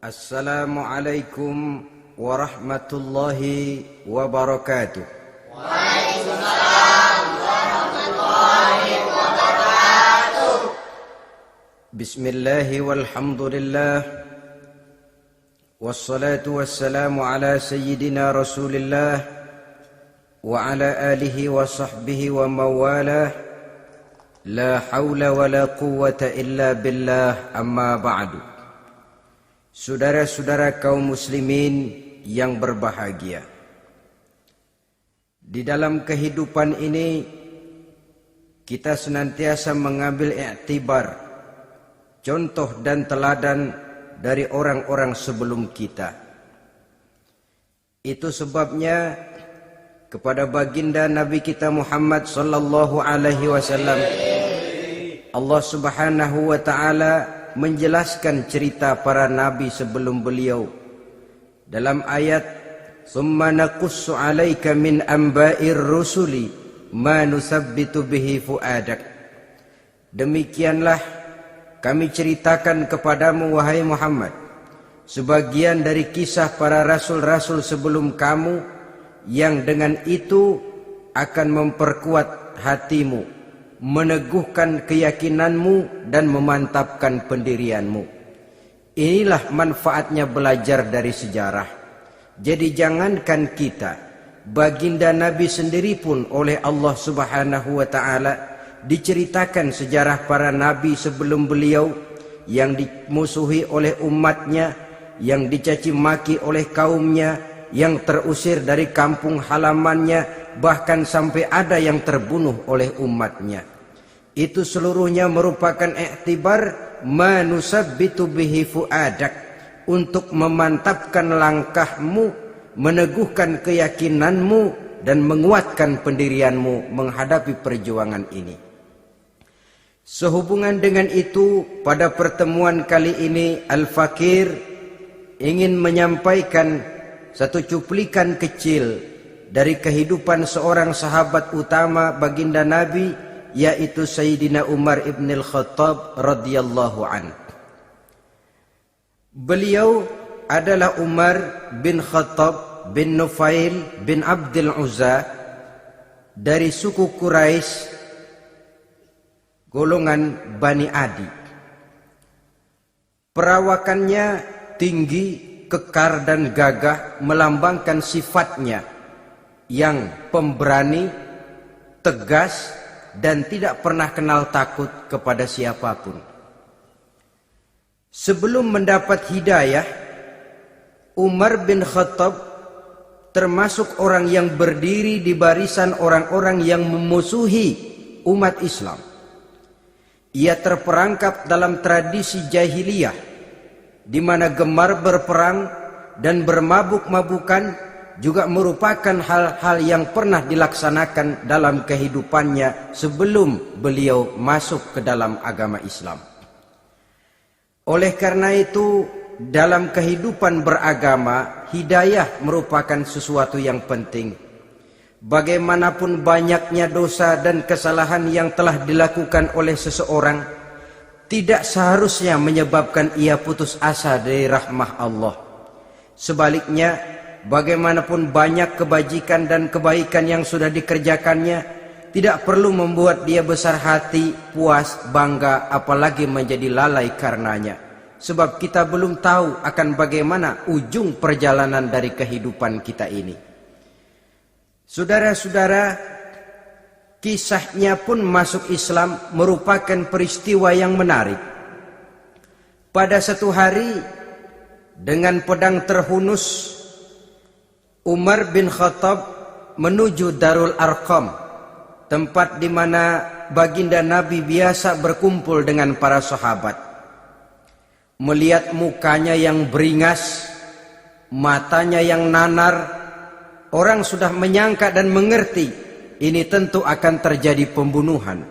Assalamualaikum warahmatullahi wabarakatuh. Waalaikumsalam warahmatullahi wabarakatuh. Bismillahi walhamdulillah. Wassalatu wassalamu ala sayyidina Rasulillah wa ala alihi wa sahbihi wa mawalah. La hawla wa la quwwata illa billah, amma ba'du. Saudara-saudara kaum muslimin yang berbahagia, di dalam kehidupan ini kita senantiasa mengambil iktibar, contoh dan teladan dari orang-orang sebelum kita. Itu sebabnya kepada baginda Nabi kita Muhammad sallallahu alaihi wasallam Allah Subhanahu wa taala menjelaskan cerita para nabi sebelum beliau dalam ayat "Tsumma naqussu 'alaika min amba'ir rusuli ma nusabbitu bihi fu'adak." Demikianlah kami ceritakan kepadamu wahai Muhammad sebagian dari kisah para rasul-rasul sebelum kamu yang dengan itu akan memperkuat hatimu, meneguhkan keyakinanmu dan memantapkan pendirianmu. Inilah manfaatnya belajar dari sejarah. Jadi jangankan kita, baginda Nabi sendiri pun oleh Allah Subhanahu wa taala diceritakan sejarah para nabi sebelum beliau yang dimusuhi oleh umatnya, yang dicaci maki oleh kaumnya, yang terusir dari kampung halamannya, bahkan sampai ada yang terbunuh oleh umatnya. Itu seluruhnya merupakan iktibar manusabbitu bihi fu'adak, untuk memantapkan langkahmu, meneguhkan keyakinanmu dan menguatkan pendirianmu menghadapi perjuangan ini. Sehubungan dengan itu, pada pertemuan kali ini Al-Fakir ingin menyampaikan satu cuplikan kecil dari kehidupan seorang sahabat utama baginda Nabi, yaitu Sayyidina Umar ibn al-Khattab radhiyallahu an. Beliau adalah Umar bin Khattab bin Nufail bin Abdul Uzza dari suku Quraisy golongan Bani Adi. Perawakannya tinggi, kekar dan gagah, melambangkan sifatnya yang pemberani, tegas, dan tidak pernah kenal takut kepada siapapun. Sebelum mendapat hidayah, Umar bin Khattab termasuk orang yang berdiri di barisan orang-orang yang memusuhi umat Islam. Ia terperangkap dalam tradisi jahiliyah, di mana gemar berperang dan bermabuk-mabukan juga merupakan hal-hal yang pernah dilaksanakan dalam kehidupannya sebelum beliau masuk ke dalam agama Islam. Oleh karena itu, dalam kehidupan beragama, hidayah merupakan sesuatu yang penting. Bagaimanapun banyaknya dosa dan kesalahan yang telah dilakukan oleh seseorang, tidak seharusnya menyebabkan ia putus asa dari rahmah Allah. Sebaliknya, bagaimanapun banyak kebajikan dan kebaikan yang sudah dikerjakannya, tidak perlu membuat dia besar hati, puas, bangga, apalagi menjadi lalai karenanya. Sebab kita belum tahu akan bagaimana ujung perjalanan dari kehidupan kita ini. Saudara-saudara, kisahnya pun masuk Islam merupakan peristiwa yang menarik. Pada satu hari, dengan pedang terhunus, Umar bin Khattab menuju Darul Arqam, tempat di mana baginda Nabi biasa berkumpul dengan para sahabat. Melihat mukanya yang beringas, matanya yang nanar, orang sudah menyangka dan mengerti ini tentu akan terjadi pembunuhan.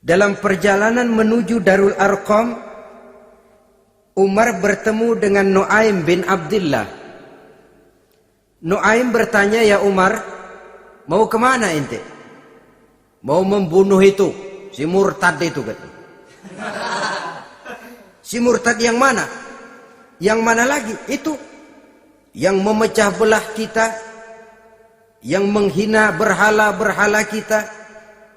Dalam perjalanan menuju Darul Arqam, Umar bertemu dengan Nuaim bin Abdullah. Nuaim bertanya, "Ya Umar, mau kemana ente?" "Mau membunuh itu, si murtad itu," kata. "Si murtad yang mana?" Yang mana lagi? Itu yang memecah belah kita, yang menghina berhala-berhala kita,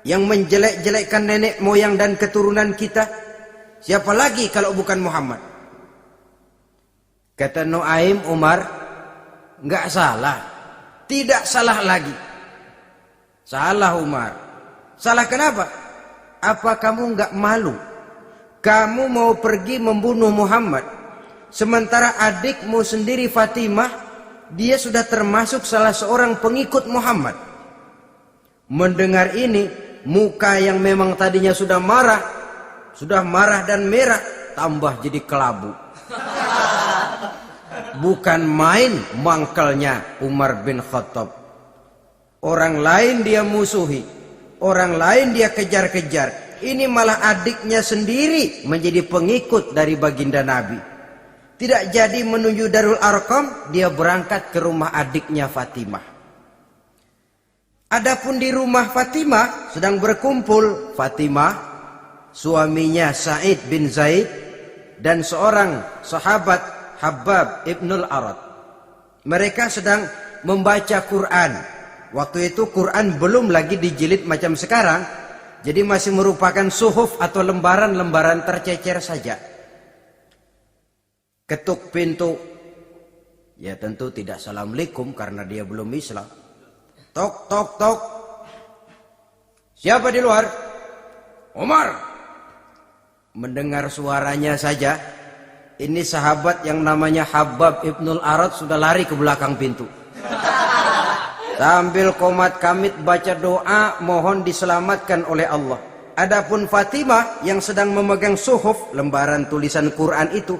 yang menjelek-jelekkan nenek moyang dan keturunan kita. Siapa lagi kalau bukan Muhammad? Kata Nuaim Umar, enggak salah. Tidak salah lagi. Salah Umar. Salah kenapa? Apa kamu enggak malu? Kamu mau pergi membunuh Muhammad, sementara adikmu sendiri Fatimah, dia sudah termasuk salah seorang pengikut Muhammad. Mendengar ini, muka yang memang tadinya sudah marah dan merah, tambah jadi kelabu. Bukan main mangkalnya Umar bin Khattab. Orang lain dia musuhi, orang lain dia kejar-kejar. Ini malah adiknya sendiri menjadi pengikut dari baginda Nabi. Tidak jadi menuju Darul Arqam, dia berangkat ke rumah adiknya Fatimah. Adapun di rumah Fatimah sedang berkumpul Fatimah, suaminya Sa'id bin Zaid, dan seorang sahabat Habbab ibnul Arad. Mereka sedang membaca Quran. Waktu itu Quran belum lagi dijilid macam sekarang, jadi masih merupakan suhuf atau lembaran-lembaran tercecer saja. Ketuk pintu. Ya tentu tidak assalamualaikum karena dia belum Islam. Tok, tok, tok. Siapa di luar? Umar. Mendengar suaranya saja, ini sahabat yang namanya Habbab ibnul Arad sudah lari ke belakang pintu. Sambil komat kamit baca doa mohon diselamatkan oleh Allah. Adapun Fatimah yang sedang memegang suhuf, lembaran tulisan Quran itu,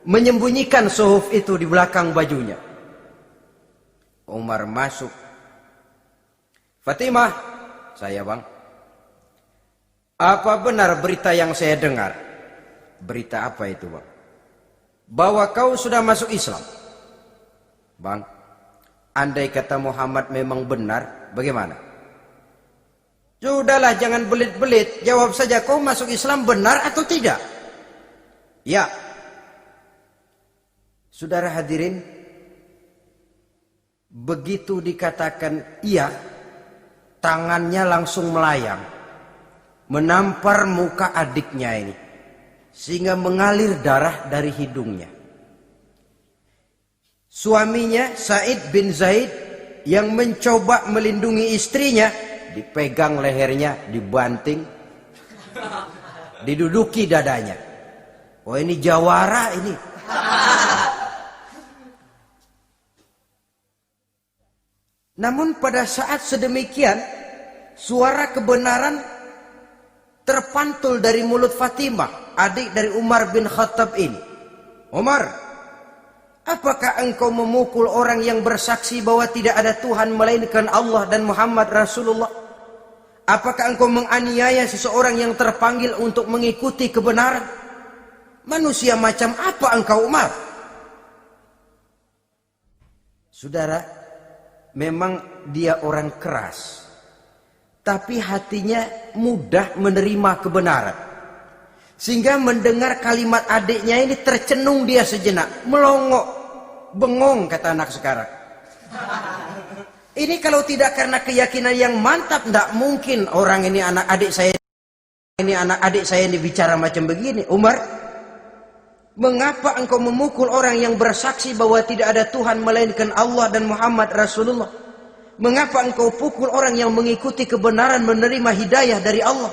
menyembunyikan suhuf itu di belakang bajunya. Umar masuk. Fatimah, saya bang. Apa benar berita yang saya dengar? Berita apa itu bang? Bahwa kau sudah masuk Islam. Bang, andai kata Muhammad memang benar, bagaimana? Sudahlah, jangan belit-belit. Jawab saja, kau masuk Islam benar atau tidak? Ya. Saudara hadirin, begitu dikatakan iya, tangannya langsung melayang, menampar muka adiknya ini, sehingga mengalir darah dari hidungnya. Suaminya Sa'id bin Zaid yang mencoba melindungi istrinya, dipegang lehernya, dibanting, diduduki dadanya. Oh ini jawara ini. Namun pada saat sedemikian, suara kebenaran terpantul dari mulut Fatimah, adik dari Umar bin Khattab ini. Umar, apakah engkau memukul orang yang bersaksi bahwa tidak ada Tuhan melainkan Allah dan Muhammad Rasulullah? Apakah engkau menganiaya seseorang yang terpanggil untuk mengikuti kebenaran? Manusia macam apa engkau Umar? Saudara, memang dia orang keras, tapi hatinya mudah menerima kebenaran. Sehingga mendengar kalimat adiknya ini tercenung dia sejenak, melongok, bengong kata anak sekarang. Ini kalau tidak karena keyakinan yang mantap, tidak mungkin orang ini anak adik saya ini bicara macam begini. Umar, mengapa engkau memukul orang yang bersaksi bahwa tidak ada Tuhan melainkan Allah dan Muhammad Rasulullah? Mengapa engkau pukul orang yang mengikuti kebenaran menerima hidayah dari Allah?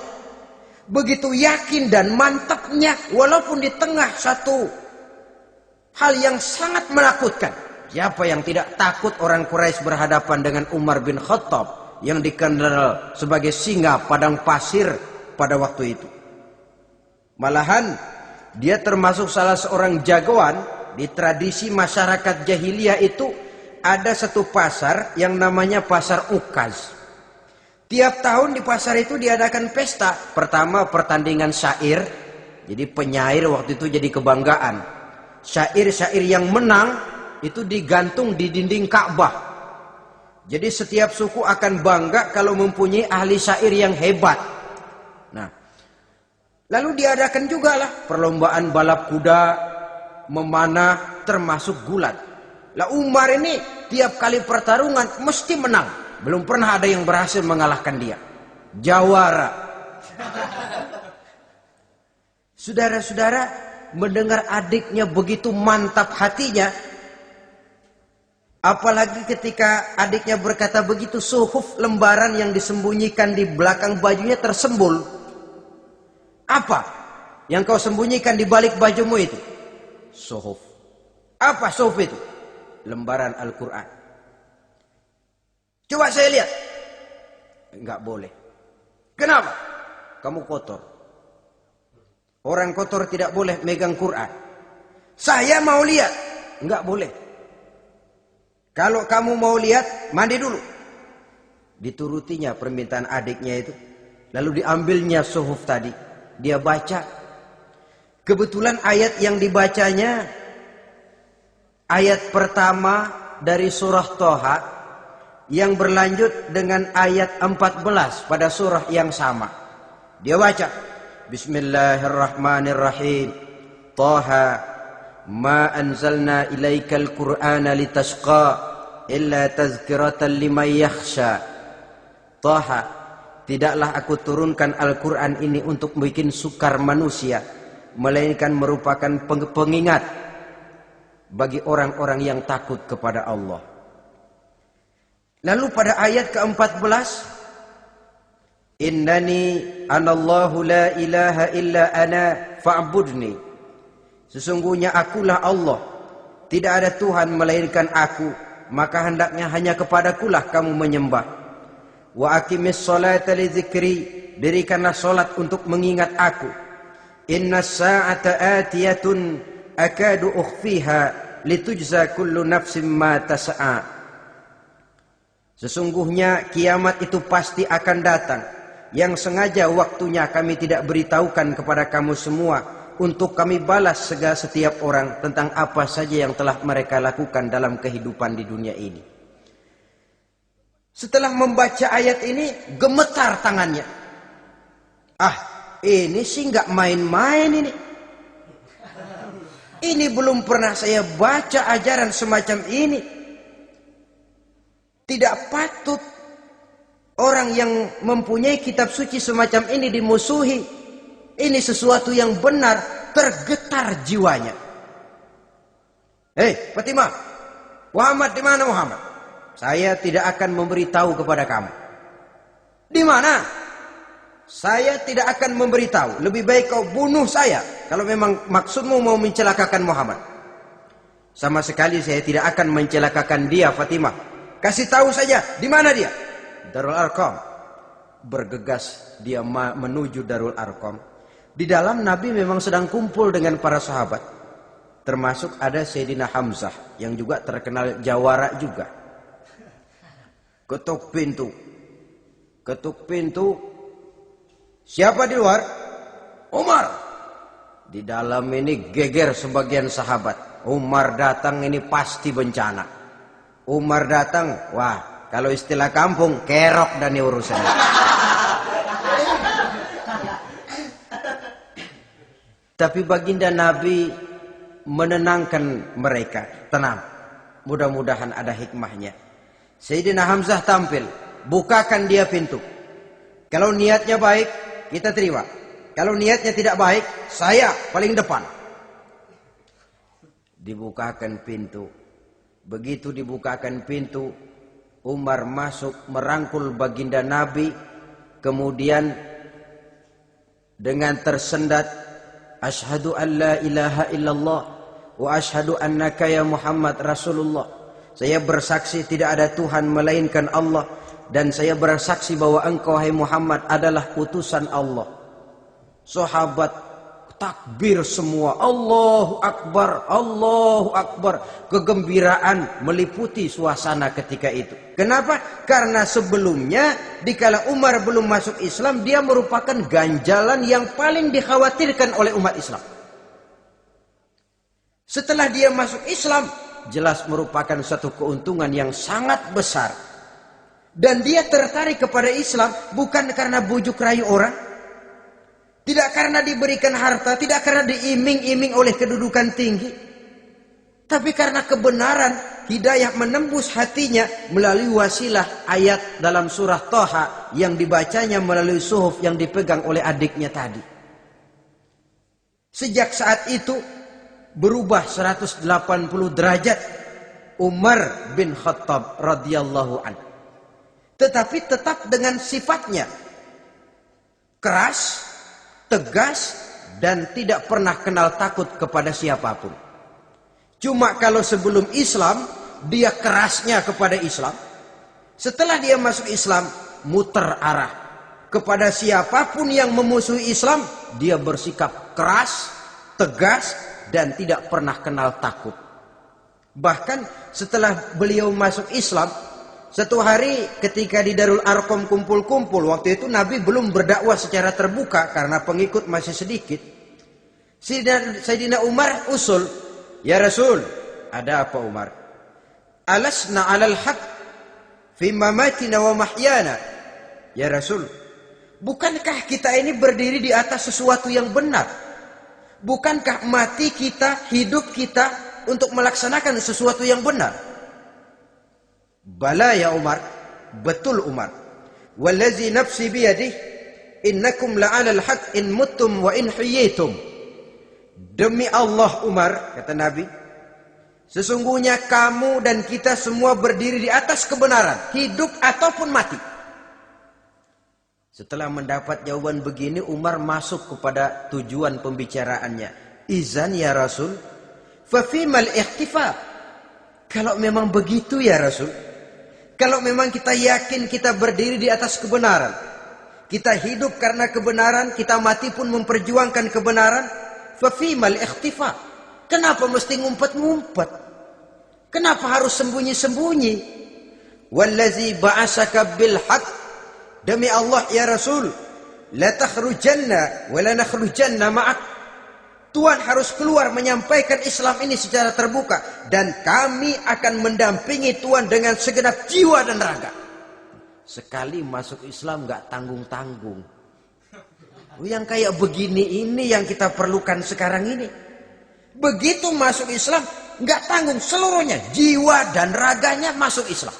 Begitu yakin dan mantapnya, walaupun di tengah satu hal yang sangat menakutkan. Siapa yang tidak takut orang Quraisy berhadapan dengan Umar bin Khattab yang dikenal sebagai singa padang pasir pada waktu itu? Malahan dia termasuk salah seorang jagoan. Di tradisi masyarakat jahiliyah itu ada satu pasar yang namanya pasar Ukaz. Tiap tahun di pasar itu diadakan pesta. Pertama pertandingan syair. Jadi penyair waktu itu jadi kebanggaan. Syair-syair yang menang itu digantung di dinding Ka'bah. Jadi setiap suku akan bangga kalau mempunyai ahli syair yang hebat. Nah, lalu diadakan juga lah perlombaan balap kuda, memanah, termasuk gulat. Lah Umar ini tiap kali pertarungan mesti menang. Belum pernah ada yang berhasil mengalahkan dia. Jawara. Saudara-saudara, mendengar adiknya begitu mantap hatinya, apalagi ketika adiknya berkata begitu, suhuf, lembaran yang disembunyikan di belakang bajunya tersembul. Apa yang kau sembunyikan di balik bajumu itu? Suhuf. Apa suhuf itu? Lembaran Al-Quran. Coba saya lihat. Enggak boleh. Kenapa? Kamu kotor. Orang kotor tidak boleh megang Quran. Saya mau lihat. Enggak boleh. Kalau kamu mau lihat, mandi dulu. Diturutinya permintaan adiknya itu. Lalu diambilnya suhuf tadi. Dia baca. Kebetulan ayat yang dibacanya ayat pertama dari surah Toha yang berlanjut dengan ayat 14 pada surah yang sama. Dia baca, Bismillahirrahmanirrahim. Toha ma anzalna ilaikal Qur'ana litashqa illa tazkiratan liman yakhsha. Toha, tidaklah aku turunkan Al-Quran ini untuk bikin sukar manusia, melainkan merupakan pengingat bagi orang-orang yang takut kepada Allah. Lalu pada ayat ke-14, Innani anallahu la ilaha illa ana fa'budni. Sesungguhnya akulah Allah, tidak ada Tuhan melainkan aku, maka hendaknya hanya kepadakulah kamu menyembah. Wa aqimis sholata li dzikri, dirikanlah salat untuk mengingat aku. Inna sa'ata atiyatun akadu ukhfiha litujza kullu nafsin ma tas'a. Sesungguhnya kiamat itu pasti akan datang, yang sengaja waktunya kami tidak beritahukan kepada kamu semua, untuk kami balas setiap orang tentang apa saja yang telah mereka lakukan dalam kehidupan di dunia ini. Setelah membaca ayat ini, gemetar tangannya. Ah, ini sih nggak main-main ini. Ini belum pernah saya baca ajaran semacam ini. Tidak patut orang yang mempunyai kitab suci semacam ini dimusuhi. Ini sesuatu yang benar, tergetar jiwanya. Hei, Fatimah, Muhammad di mana Muhammad? Saya tidak akan memberitahu kepada kamu. Di mana? Saya tidak akan memberitahu. Lebih baik kau bunuh saya kalau memang maksudmu mau mencelakakan Muhammad. Sama sekali saya tidak akan mencelakakan dia, Fatimah. Kasih tahu saja, di mana dia? Darul Arqam. Bergegas dia menuju Darul Arqam. Di dalam Nabi memang sedang kumpul dengan para sahabat. Termasuk ada Sayyidina Hamzah yang juga terkenal jawara juga. Ketuk pintu. Ketuk pintu. Siapa di luar? Umar. Di dalam ini geger sebagian sahabat. Umar datang ini pasti bencana. Umar datang, wah, kalau istilah kampung, kerok dan urusannya. Tapi baginda Nabi menenangkan mereka. Tenang, mudah-mudahan ada hikmahnya. Sayyidina Hamzah tampil, bukakan dia pintu. Kalau niatnya baik, kita terima. Kalau niatnya tidak baik, saya paling depan. Dibukakan pintu. Begitu dibukakan pintu, Umar masuk merangkul baginda Nabi. Kemudian dengan tersendat, Asyhadu an la ilaha illallah wa asyhadu annaka ya Muhammad Rasulullah. Saya bersaksi tidak ada Tuhan melainkan Allah, dan saya bersaksi bahwa engkau hai Muhammad adalah utusan Allah. Sahabat takbir semua, Allahu Akbar, Allahu Akbar. Kegembiraan meliputi suasana ketika itu. Kenapa? Karena sebelumnya dikala Umar belum masuk Islam, dia merupakan ganjalan yang paling dikhawatirkan oleh umat Islam. Setelah dia masuk Islam, jelas merupakan satu keuntungan yang sangat besar. Dan dia tertarik kepada Islam bukan karena bujuk rayu orang, tidak karena diberikan harta, tidak karena diiming-iming oleh kedudukan tinggi. Tapi karena kebenaran, hidayah menembus hatinya melalui wasilah ayat dalam surah Thaha yang dibacanya melalui suhuf yang dipegang oleh adiknya tadi. Sejak saat itu berubah 180 derajat Umar bin Khattab radhiyallahu anhu. Tetapi tetap dengan sifatnya keras, tegas, dan tidak pernah kenal takut kepada siapapun. Cuma kalau sebelum Islam, dia kerasnya kepada Islam. Setelah dia masuk Islam, muter arah. Kepada siapapun yang memusuhi Islam, dia bersikap keras, tegas, dan tidak pernah kenal takut. Bahkan setelah beliau masuk Islam, satu hari ketika di Darul Arqam kumpul-kumpul, waktu itu Nabi belum berdakwah secara terbuka karena pengikut masih sedikit. Sayyidina Umar usul, "Ya Rasul, ada apa Umar? Alasna 'alal haq fi mamatina wa mahyana." Ya Rasul, bukankah kita ini berdiri di atas sesuatu yang benar? Bukankah mati kita, hidup kita untuk melaksanakan sesuatu yang benar? Bala ya Umar, betul Umar. Wallazi nafsi biyadih, innakum la'alal haq in muttum wa in hiyitum. Demi Allah Umar, kata Nabi, sesungguhnya kamu dan kita semua berdiri di atas kebenaran, hidup ataupun mati. Setelah mendapat jawaban begini, Umar masuk kepada tujuan pembicaraannya. Izan ya Rasul, fafimal ikhtifa. Kalau memang begitu ya Rasul, kalau memang kita yakin kita berdiri di atas kebenaran, kita hidup karena kebenaran, kita mati pun memperjuangkan kebenaran, fafimal ikhtifa. Kenapa mesti ngumpet-ngumpet? Kenapa harus sembunyi-sembunyi? Wallazi ba'asaka bil haq, demi Allah ya Rasul, la takhrujanna wa la nakhrujanna ma'ak. Tuhan harus keluar menyampaikan Islam ini secara terbuka, dan kami akan mendampingi Tuhan dengan segenap jiwa dan raga. Sekali masuk Islam gak tanggung-tanggung. Yang kayak begini ini yang kita perlukan sekarang ini. Begitu masuk Islam gak tanggung seluruhnya, jiwa dan raganya masuk Islam.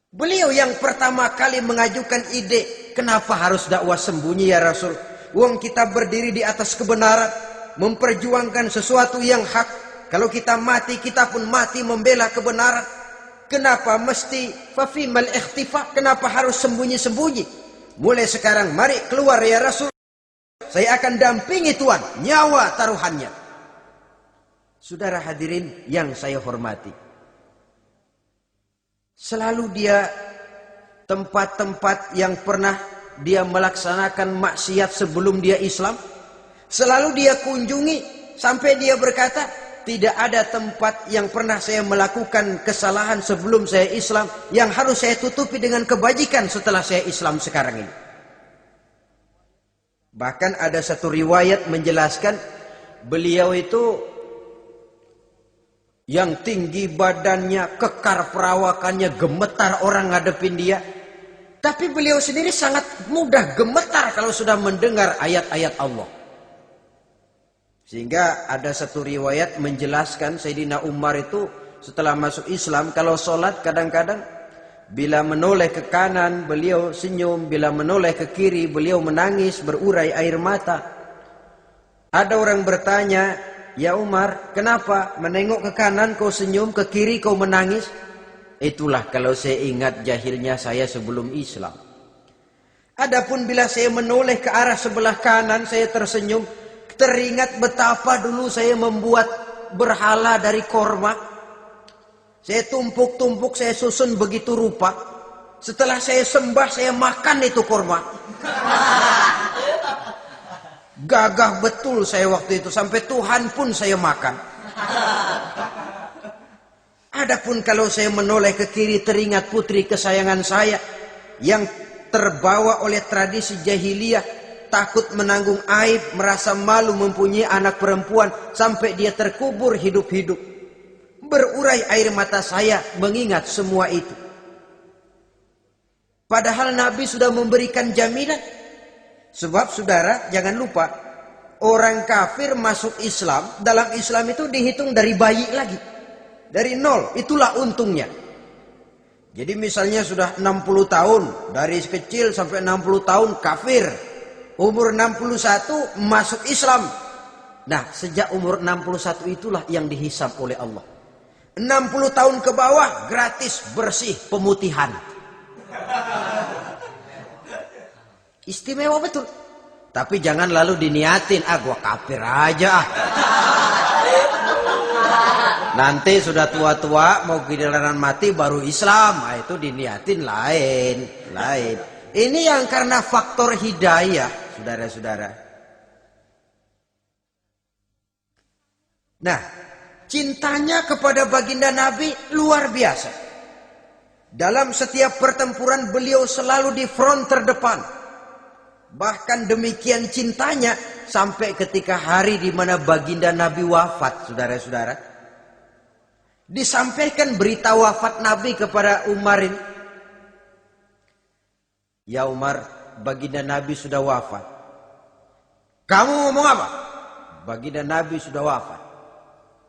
Beliau yang pertama kali mengajukan ide, kenapa harus dakwah sembunyi ya Rasul? Wong kita berdiri di atas kebenaran, memperjuangkan sesuatu yang hak. Kalau kita mati, kita pun mati membela kebenaran. Kenapa mesti fafimal ikhtifa? Kenapa harus sembunyi-sembunyi? Mulai sekarang mari keluar ya Rasul. Saya akan dampingi Tuhan, nyawa taruhannya. Saudara hadirin yang saya hormati, selalu dia tempat-tempat yang pernah dia melaksanakan maksiat sebelum dia Islam, selalu dia kunjungi sampai dia berkata, tidak ada tempat yang pernah saya melakukan kesalahan sebelum saya Islam yang harus saya tutupi dengan kebajikan setelah saya Islam sekarang ini. Bahkan ada satu riwayat menjelaskan beliau itu yang tinggi badannya, kekar perawakannya, gemetar orang ngadepin dia. Tapi beliau sendiri sangat mudah gemetar kalau sudah mendengar ayat-ayat Allah. Sehingga ada satu riwayat menjelaskan Sayyidina Umar itu setelah masuk Islam, kalau sholat kadang-kadang bila menoleh ke kanan beliau senyum, bila menoleh ke kiri beliau menangis berurai air mata. Ada orang bertanya, ya Umar, kenapa menengok ke kanan kau senyum, ke kiri kau menangis? Itulah kalau saya ingat jahilnya saya sebelum Islam. Adapun bila saya menoleh ke arah sebelah kanan saya tersenyum, teringat betapa dulu saya membuat berhala dari korma. Saya tumpuk-tumpuk, saya susun begitu rupa. Setelah saya sembah, saya makan itu korma. Gagah betul saya waktu itu, sampai Tuhan pun saya makan. Adapun kalau saya menoleh ke kiri teringat putri kesayangan saya yang terbawa oleh tradisi jahiliyah, takut menanggung aib, merasa malu mempunyai anak perempuan sampai dia terkubur hidup-hidup. Berurai air mata saya mengingat semua itu. Padahal Nabi sudah memberikan jaminan. Sebab saudara jangan lupa, Orang kafir masuk Islam, dalam Islam itu dihitung dari bayi lagi. Dari nol, itulah untungnya. Jadi misalnya sudah 60 tahun, dari kecil sampai 60 tahun kafir. Umur 61 masuk Islam. Nah, sejak umur 61 itulah yang dihisab oleh Allah. 60 tahun ke bawah gratis bersih pemutihan. Istimewa betul. Tapi jangan lalu diniatin, gua kafir aja. Nanti sudah tua-tua mau giliran mati baru Islam. Nah, itu diniatin lain. Ini yang karena faktor hidayah, saudara-saudara. Nah, cintanya kepada baginda Nabi luar biasa. Dalam setiap pertempuran beliau selalu di front terdepan. Bahkan demikian cintanya sampai ketika hari di mana baginda Nabi wafat, saudara-saudara. Disampaikan berita wafat Nabi kepada Umar ini. Ya Umar, baginda Nabi sudah wafat. Kamu ngomong apa? Baginda Nabi sudah wafat.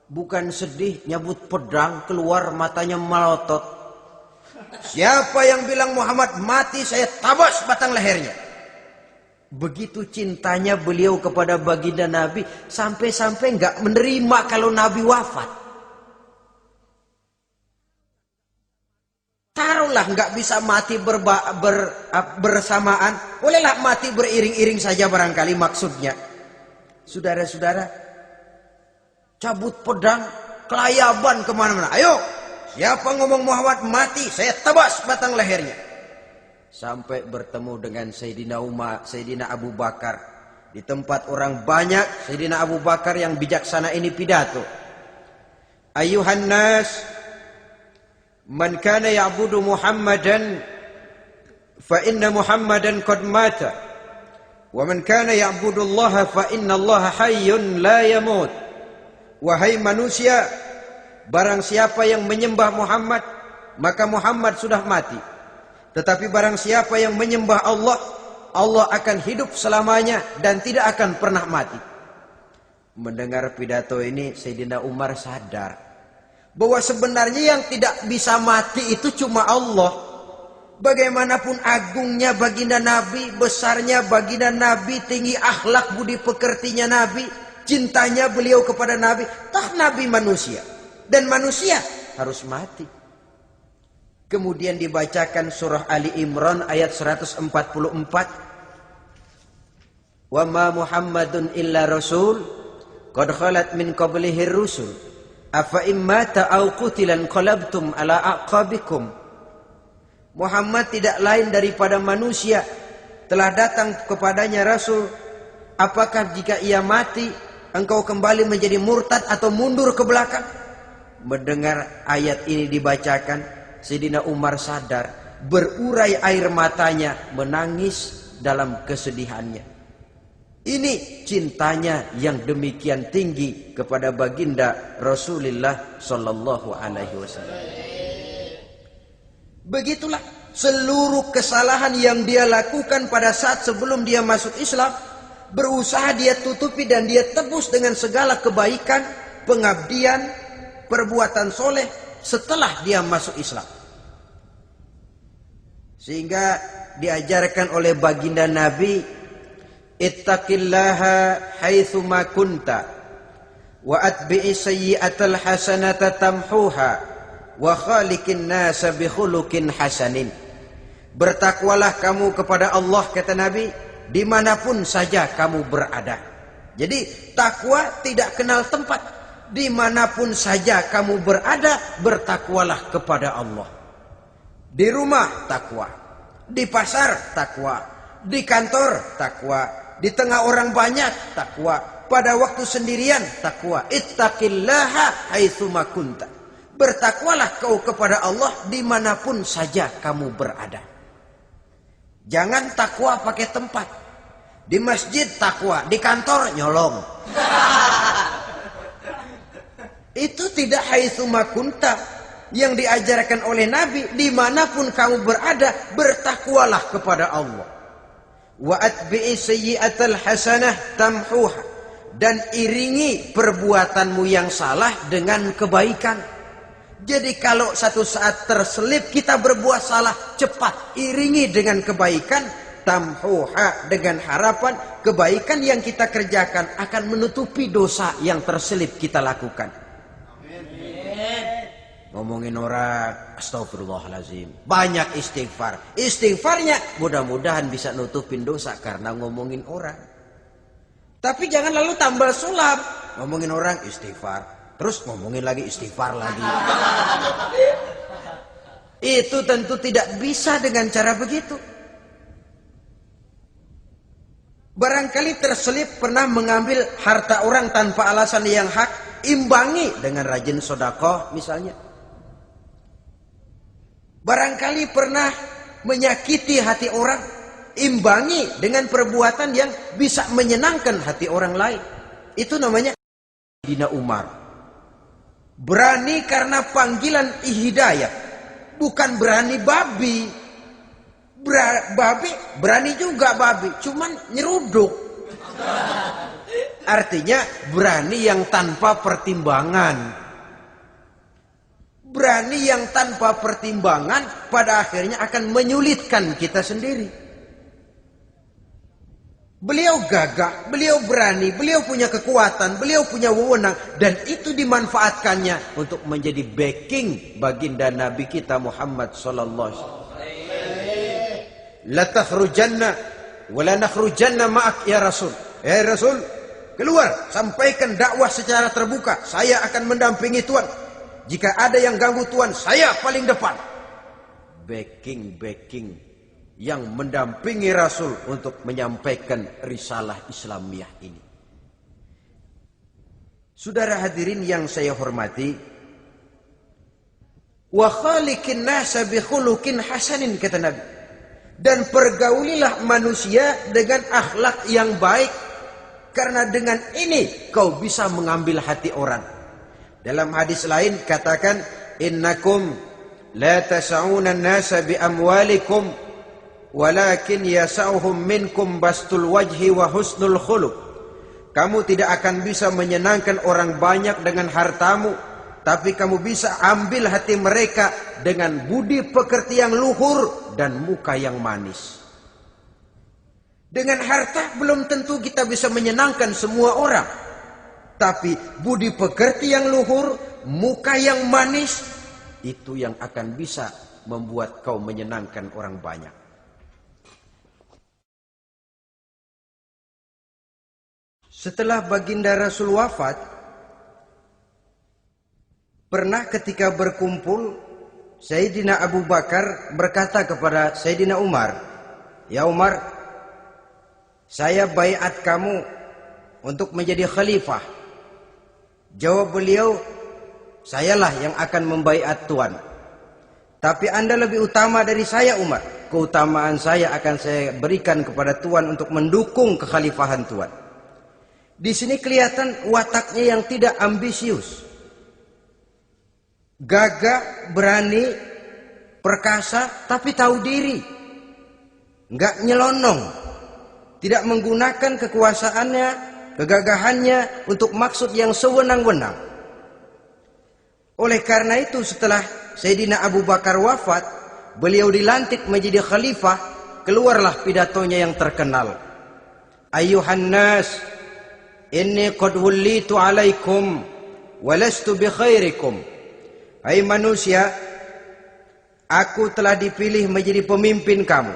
Bukan sedih, nyabut pedang, keluar matanya melotot. Siapa yang bilang Muhammad mati, saya tabas batang lehernya. Begitu cintanya beliau kepada baginda Nabi, sampai-sampai nggak menerima kalau Nabi wafat. Taruhlah nggak bisa mati bersamaan, bolehlah mati beriring-iring saja barangkali maksudnya. Saudara-saudara, cabut pedang, kelayaban kemana-mana. Ayo, siapa ngomong Muhammad mati, saya tabas batang lehernya. Sampai bertemu dengan Sayyidina Umar, Sayyidina Abu Bakar. Di tempat orang banyak, Sayyidina Abu Bakar yang bijaksana ini pidato. Ayuhan nas, man kana ya'budu Muhammadan, fa inna Muhammadan qad mata. Wa man kana ya'budu Allah, fa inna Allah hayyun la yamut. Wahai manusia, barang siapa yang menyembah Muhammad, maka Muhammad sudah mati. Tetapi barang siapa yang menyembah Allah, Allah akan hidup selamanya dan tidak akan pernah mati. Mendengar pidato ini, Sayyidina Umar sadar bahwa sebenarnya yang tidak bisa mati itu cuma Allah. Bagaimanapun agungnya baginda Nabi, besarnya baginda Nabi, tinggi akhlak budi pekertinya Nabi, cintanya beliau kepada Nabi, toh Nabi manusia. Dan manusia harus mati. Kemudian dibacakan surah Ali Imran ayat 144. Wa ma Muhammadun illa rasul qad khalat min qablihi rusul afa immata aw qutilan qalabtum ala aqabikum. Muhammad tidak lain daripada manusia, telah datang kepadanya rasul. Apakah jika ia mati engkau kembali menjadi murtad atau mundur ke belakang? Mendengar ayat ini dibacakan, Sayyidina Umar sadar, berurai air matanya, menangis dalam kesedihannya. Ini cintanya yang demikian tinggi kepada baginda Rasulullah sallallahu alaihi wasallam. Begitulah seluruh kesalahan yang dia lakukan pada saat sebelum dia masuk Islam, berusaha dia tutupi dan dia tebus dengan segala kebaikan, pengabdian, perbuatan soleh setelah dia masuk Islam. Sehingga diajarkan oleh baginda Nabi, ittaqillaha haitsu ma kunta wa atbi'i sayyi'atal hasanata tamhuha wa khaliqin nasa bi khuluqin hasanin. Bertakwalah kamu kepada Allah, kata Nabi, dimanapun saja kamu berada. Jadi takwa tidak kenal tempat. Dimanapun saja kamu berada, bertakwalah kepada Allah. Di rumah takwa, di pasar takwa, di kantor takwa, di tengah orang banyak takwa, pada waktu sendirian takwa. Ittaqillaha haitsu ma kunta. Bertakwalah kau kepada Allah dimanapun saja kamu berada. Jangan takwa pakai tempat. Di masjid takwa, di kantor nyolong. Itu tidak haitsu ma kunta. Yang diajarkan oleh Nabi, dimanapun kamu berada, bertakwalah kepada Allah. Wa atbi'i sayyi'atal hasanah tamhuha. dan iringi perbuatanmu yang salah dengan kebaikan. Jadi kalau satu saat terselip kita berbuat salah, cepat iringi dengan kebaikan, tamhuha, dengan harapan kebaikan yang kita kerjakan akan menutupi dosa yang terselip kita lakukan. Ngomongin orang, astagfirullahalazim, banyak istighfar. Istighfarnya mudah-mudahan bisa nutupin dosa karena ngomongin orang. Tapi jangan lalu tambal sulap, ngomongin orang istighfar, terus ngomongin lagi istighfar lagi. Itu tentu tidak bisa dengan cara begitu. Barangkali terselip pernah mengambil harta orang tanpa alasan yang hak, imbangi dengan rajin sedekah misalnya. Barangkali pernah menyakiti hati orang, imbangi dengan perbuatan yang bisa menyenangkan hati orang lain. Itu namanya Sayyidina Umar. Berani karena panggilan hidayah, bukan berani babi. Babi berani juga babi, cuman nyeruduk. Artinya berani yang tanpa pertimbangan. Berani yang tanpa pertimbangan pada akhirnya akan menyulitkan kita sendiri. Beliau gagah, beliau berani, beliau punya kekuatan, beliau punya wewenang, dan itu dimanfaatkannya untuk menjadi backing baginda Nabi kita Muhammad sallallahu alaihi wasallam. La takhrujanna wa la nakhrujanna ma'ak ya Rasul. Ya Rasul, keluar, sampaikan dakwah secara terbuka. Saya akan mendampingi Tuhan. Jika ada yang ganggu Tuhan, saya paling depan. Backing yang mendampingi Rasul untuk menyampaikan risalah Islamiyah ini. Saudara hadirin yang saya hormati, wa khaliqin nasa bi khuluqin hasanin, kata Nabi. Dan pergaulilah manusia dengan akhlak yang baik, karena dengan ini kau bisa mengambil hati orang. Dalam hadis lain katakan, innakum la tas'una an-nasa bi amwalikum walakin yas'uhum minkum bastul wajhi wa husnul khuluq. Kamu tidak akan bisa menyenangkan orang banyak dengan hartamu, tapi kamu bisa ambil hati mereka dengan budi pekerti yang luhur dan muka yang manis. Dengan harta belum tentu kita bisa menyenangkan semua orang. Tapi budi pekerti yang luhur, muka yang manis, itu yang akan bisa membuat kau menyenangkan orang banyak. Setelah baginda Rasul wafat, pernah ketika berkumpul, Sayyidina Abu Bakar berkata kepada Sayyidina Umar, "Ya Umar, saya baiat kamu untuk menjadi khalifah." Jawab beliau, sayalah yang akan membaiat Tuan. Tapi Anda lebih utama dari saya Umar. Keutamaan saya akan saya berikan kepada Tuan untuk mendukung kekhalifahan Tuan. Di sini kelihatan wataknya yang tidak ambisius. Gagah, berani, perkasa, tapi tahu diri. Enggak nyelonong. Tidak menggunakan kekuasaannya, kegagahannya untuk maksud yang sewenang-wenang. Oleh karena itu setelah Sayyidina Abu Bakar wafat, beliau dilantik menjadi khalifah, keluarlah pidatonya yang terkenal. Ayyuhan nas, inni qad wullitu alaikum walastu bi khairikum. Hai manusia, aku telah dipilih menjadi pemimpin kamu,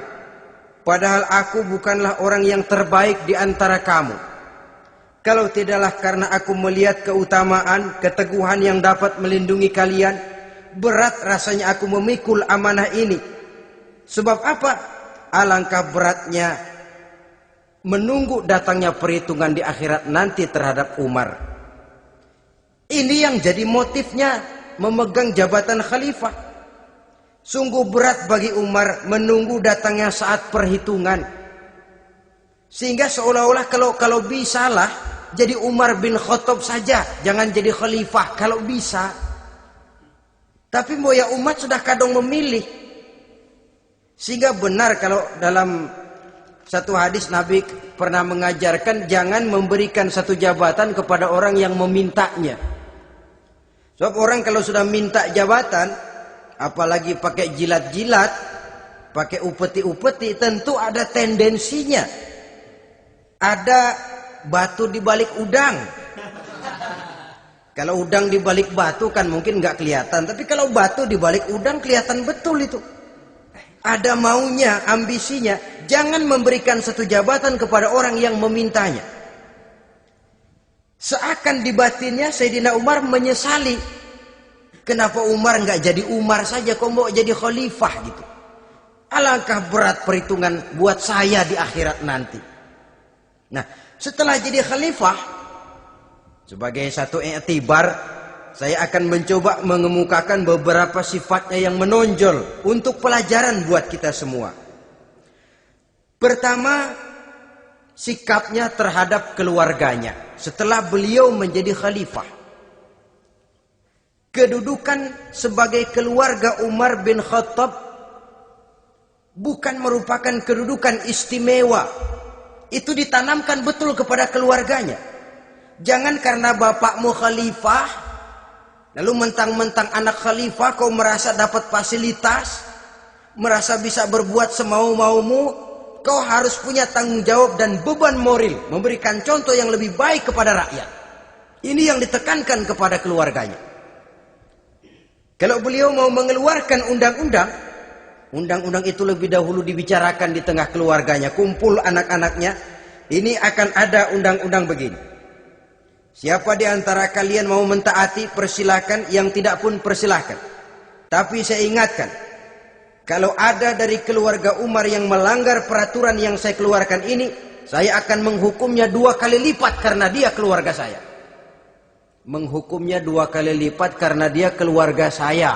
padahal aku bukanlah orang yang terbaik di antara kamu. Kalau tidaklah karena aku melihat keutamaan, keteguhan yang dapat melindungi kalian, berat rasanya aku memikul amanah ini. Sebab apa? Alangkah beratnya menunggu datangnya perhitungan di akhirat nanti terhadap Umar. Ini yang jadi motifnya memegang jabatan khalifah. Sungguh berat bagi Umar menunggu datangnya saat perhitungan. Sehingga seolah-olah kalau bisalah jadi Umar bin Khattab saja, jangan jadi khalifah kalau bisa. Tapi moya umat sudah kadang memilih. Sehingga benar kalau dalam Satu hadis Nabi pernah mengajarkan jangan memberikan satu jabatan kepada orang yang memintanya. Sebab orang kalau sudah minta jabatan, apalagi pakai jilat-jilat, pakai upeti-upeti, tentu ada tendensinya. Ada batu di balik udang. Kalau udang di balik batu kan mungkin nggak kelihatan, tapi kalau batu di balik udang kelihatan betul itu. Ada maunya, ambisinya. Jangan memberikan satu jabatan kepada orang yang memintanya. Seakan di batinnya Sayyidina Umar menyesali. Kenapa Umar nggak jadi Umar saja, kok mau jadi khalifah gitu. Alangkah berat perhitungan buat saya di akhirat nanti. Nah, setelah jadi khalifah, sebagai satu i'tibar, saya akan mencoba mengemukakan beberapa sifatnya yang menonjol untuk pelajaran buat kita semua. Pertama, sikapnya terhadap keluarganya setelah beliau menjadi khalifah. Kedudukan sebagai keluarga Umar bin Khattab bukan merupakan kedudukan istimewa. Itu ditanamkan betul kepada keluarganya. Jangan karena bapakmu khalifah, lalu mentang-mentang anak khalifah kau merasa dapat fasilitas, merasa bisa berbuat semau-maumu, kau harus punya tanggung jawab dan beban moral, memberikan contoh yang lebih baik kepada rakyat. Ini yang ditekankan kepada keluarganya. Kalau beliau mau mengeluarkan undang-undang, undang-undang itu lebih dahulu dibicarakan di tengah keluarganya, kumpul anak-anaknya, ini akan ada undang-undang begini. Siapa di antara kalian mau mentaati, persilakan, yang tidak pun persilakan. Tapi saya ingatkan, kalau ada dari keluarga Umar yang melanggar peraturan yang saya keluarkan ini, saya akan menghukumnya 2 kali lipat karena dia keluarga saya. Menghukumnya 2 kali lipat karena dia keluarga saya.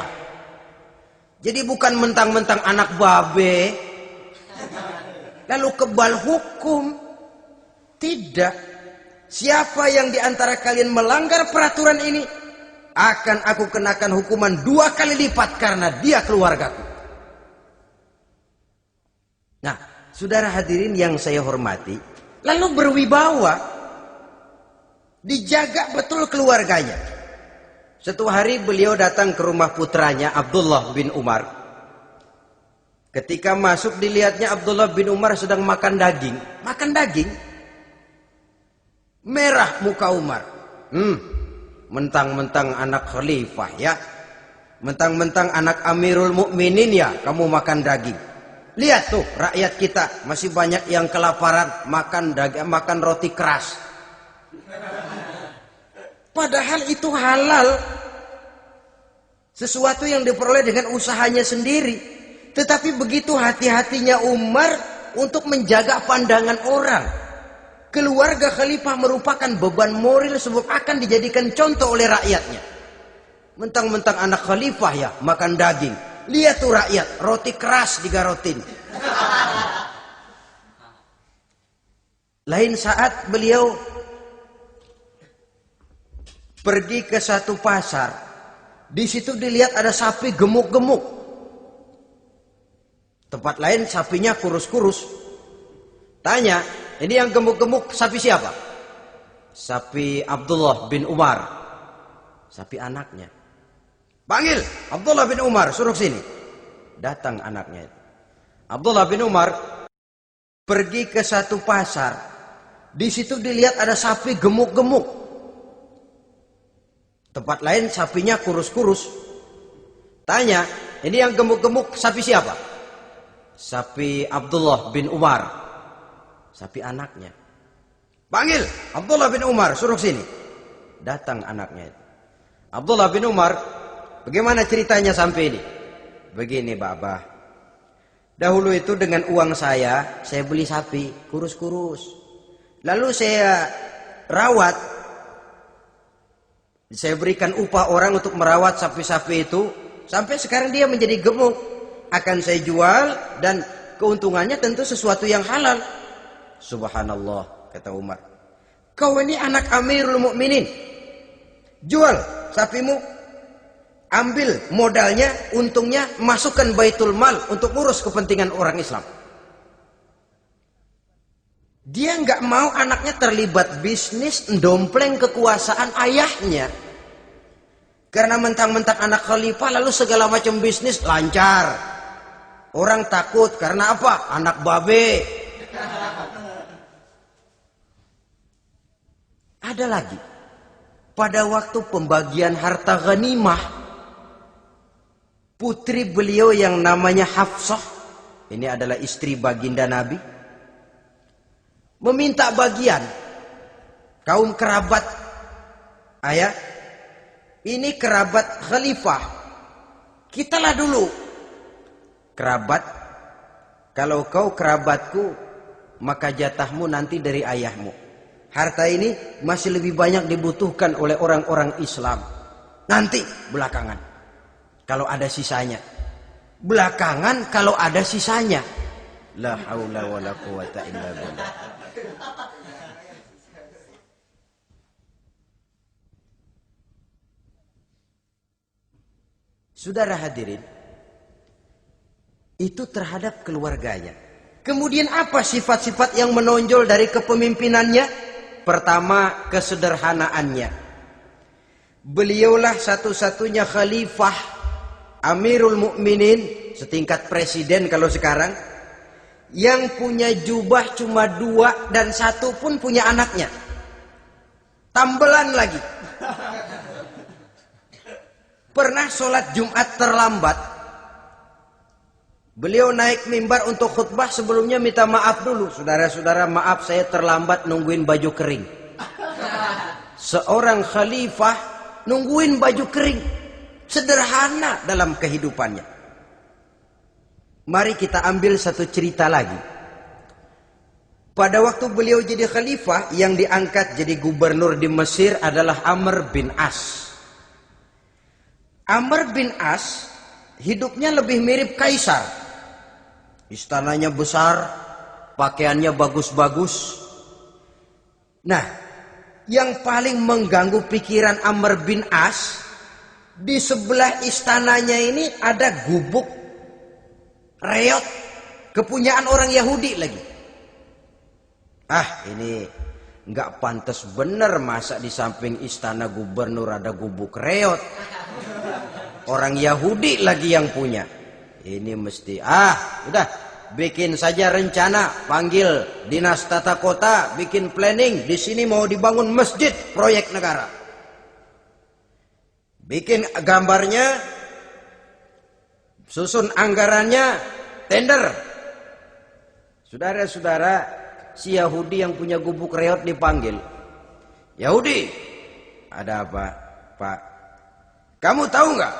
Jadi bukan mentang-mentang anak babe, lalu kebal hukum. Tidak. Siapa yang diantara kalian melanggar peraturan ini, akan aku kenakan hukuman 2 kali lipat karena dia keluargaku. Nah, saudara hadirin yang saya hormati, lalu berwibawa, dijaga betul keluarganya. Suatu hari beliau datang ke rumah putranya Abdullah bin Umar. Ketika masuk dilihatnya Abdullah bin Umar sedang makan daging. Makan daging. Merah muka Umar. Mentang-mentang anak khalifah ya. Mentang-mentang anak Amirul Mukminin ya, kamu makan daging. Lihat tuh rakyat kita masih banyak yang kelaparan, makan daging, makan roti keras. Padahal itu halal. Sesuatu yang diperoleh dengan usahanya sendiri. Tetapi begitu hati-hatinya Umar untuk menjaga pandangan orang. Keluarga khalifah merupakan beban moral sebab akan dijadikan contoh oleh rakyatnya. Mentang-mentang anak khalifah ya makan daging. Lihat tuh rakyat, roti keras digarotin. Lain saat beliau pergi ke satu pasar. Di situ dilihat ada sapi gemuk-gemuk. Tempat lain sapinya kurus-kurus. Tanya, ini yang gemuk-gemuk sapi siapa? Sapi Abdullah bin Umar. Sapi anaknya. Panggil Abdullah bin Umar, suruh sini. Datang anaknya. Abdullah bin Umar pergi ke satu pasar. Di situ dilihat ada sapi gemuk-gemuk. Tempat lain sapinya kurus-kurus. Tanya, ini yang gemuk-gemuk sapi siapa? Sapi Abdullah bin Umar. Sapi anaknya. Panggil Abdullah bin Umar, suruh sini. Datang anaknya. Abdullah bin Umar, bagaimana ceritanya sampai ini? Begini, Babah. Dahulu itu dengan uang saya beli sapi kurus-kurus. Lalu saya rawat. Saya berikan upah orang untuk merawat sapi-sapi itu. Sampai sekarang dia menjadi gemuk. Akan saya jual dan keuntungannya tentu sesuatu yang halal. Subhanallah, kata Umar. Kau ini anak Amirul Mukminin. Jual sapimu. Ambil modalnya, untungnya, masukkan baitul mal untuk urus kepentingan orang Islam. Dia nggak mau anaknya terlibat bisnis, ndompleng kekuasaan ayahnya. Karena mentang-mentang anak khalifah lalu segala macam bisnis lancar. Orang takut karena apa? Anak babe. Ada lagi. Pada waktu pembagian harta ghanimah, putri beliau yang namanya Hafsah, ini adalah istri baginda Nabi, meminta bagian. Kaum kerabat ayah, ini kerabat khalifah, kitalah dulu kerabat. Kalau kau kerabatku, maka jatahmu nanti dari ayahmu. Harta ini masih lebih banyak dibutuhkan oleh orang-orang Islam. Nanti belakangan, kalau ada sisanya. Belakangan kalau ada sisanya. La haula wala quwata illa billah. Saudara hadirin, itu terhadap keluarganya. Kemudian apa sifat-sifat yang menonjol dari kepemimpinannya? Pertama, kesederhanaannya. Beliaulah satu-satunya khalifah, Amirul Mukminin, setingkat presiden kalau sekarang, yang punya jubah cuma 2 dan 1 pun punya anaknya. Tambelan lagi. Pernah sholat Jumat terlambat. Beliau naik mimbar untuk khutbah, sebelumnya minta maaf dulu. Saudara-saudara, maaf saya terlambat nungguin baju kering. Seorang khalifah nungguin baju kering. Sederhana dalam kehidupannya. Mari kita ambil satu cerita lagi. Pada waktu beliau jadi khalifah, yang diangkat jadi gubernur di Mesir adalah Amr bin As. Amr bin As hidupnya lebih mirip kaisar. Istananya besar, pakaiannya bagus-bagus. Nah, yang paling mengganggu pikiran Amr bin As, di sebelah istananya ini ada gubuk reot, kepunyaan orang Yahudi lagi. Ini nggak pantas bener, masa di samping istana gubernur ada gubuk reot. Orang Yahudi lagi yang punya. Ini mesti udah bikin saja rencana, panggil dinas tata kota, bikin planning, di sini mau dibangun masjid proyek negara. Bikin gambarnya, susun anggarannya, tender. Saudara-saudara, si Yahudi yang punya gubuk reot dipanggil. Yahudi, ada apa, Pak? Kamu tahu nggak?